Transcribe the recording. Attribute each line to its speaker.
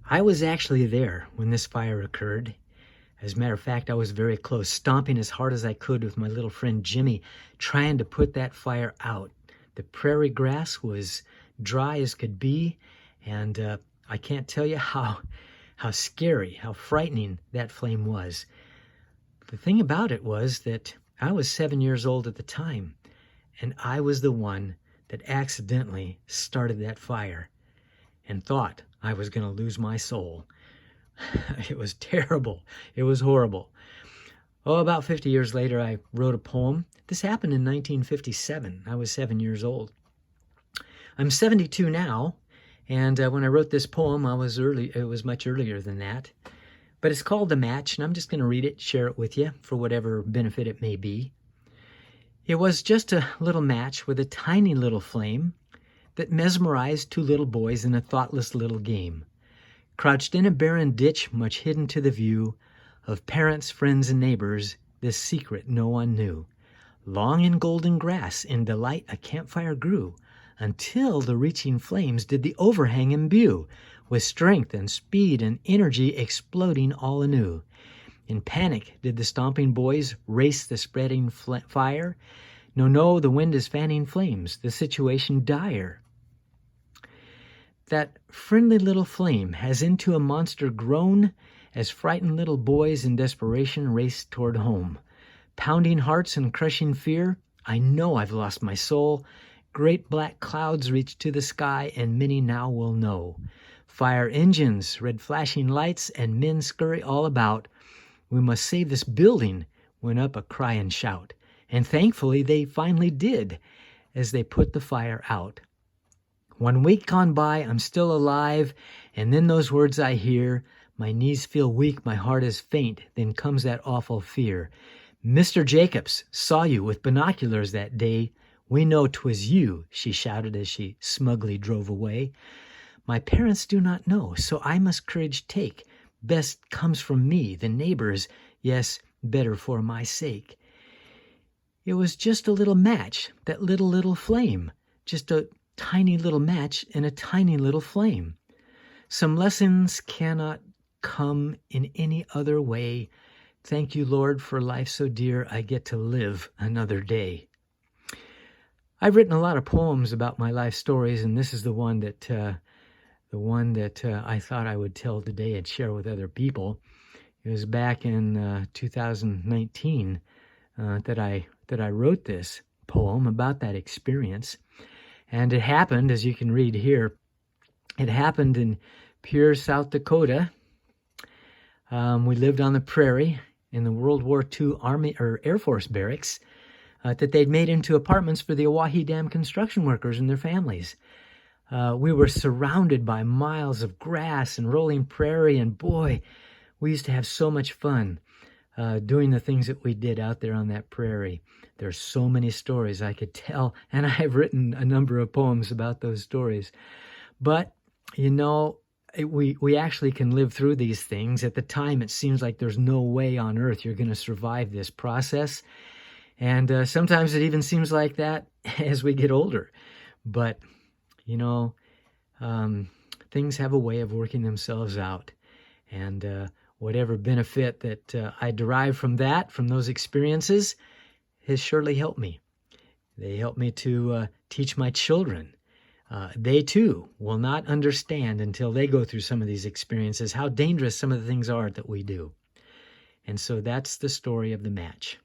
Speaker 1: I was actually there when this fire occurred. As a matter of fact, I was very close, stomping as hard as I could with my little friend Jimmy, trying to put that fire out. The prairie grass was dry as could be, and I can't tell you how scary, how frightening that flame was. The thing about it was that I was 7 years old at the time, and I was the one that accidentally started that fire and thought I was going to lose my soul. It was terrible. It was horrible. Oh, about 50 years later, I wrote a poem. This happened in 1957. I was 7 years old. I'm 72 now, and when I wrote this poem, it was much earlier than that. But it's called The Match, and I'm just going to read it, share it with you for whatever benefit it may be. It was just a little match with a tiny little flame that mesmerized two little boys in a thoughtless little game. Crouched in a barren ditch, much hidden to the view of parents, friends, and neighbors, this secret no one knew. Long in golden grass, in delight a campfire grew, until the reaching flames did the overhang imbue, with strength and speed and energy exploding all anew. In panic did the stomping boys race the spreading fire. No, the wind is fanning flames, the situation dire. That friendly little flame has into a monster grown as frightened little boys in desperation race toward home. Pounding hearts and crushing fear, I know I've lost my soul. Great black clouds reach to the sky, and many now will know. Fire engines, red flashing lights, and men scurry all about. We must save this building, went up a cry and shout. And thankfully they finally did, as they put the fire out. 1 week gone by, I'm still alive, and then those words I hear, my knees feel weak, my heart is faint, then comes that awful fear. Mr. Jacobs saw you with binoculars that day. We know 'twas you, she shouted as she smugly drove away. My parents do not know, so I must courage take. Best comes from me, the neighbors, yes, better for my sake. It was just a little match, that little flame, just a tiny little match and a tiny little flame. Some lessons cannot come in any other way. Thank you, Lord, for life so dear, I get to live another day. I've written a lot of poems about my life stories, and this is the one that I thought I would tell today and share with other people. It was back in 2019 that I wrote this poem about that experience. And it happened, as you can read here, it happened in Pierre, South Dakota. We lived on the prairie in the World War II Army or Air Force barracks that they'd made into apartments for the Oahe Dam construction workers and their families. We were surrounded by miles of grass and rolling prairie, and boy, we used to have so much fun doing the things that we did out there on that prairie. There's so many stories I could tell, and I have written a number of poems about those stories. But, you know, we actually can live through these things. At the time, it seems like there's no way on earth you're going to survive this process. And sometimes it even seems like that as we get older. But, you know, things have a way of working themselves out. And whatever benefit that I derive from those experiences, has surely helped me. They help me to teach my children. They too will not understand until they go through some of these experiences how dangerous some of the things are that we do. And so that's the story of the match.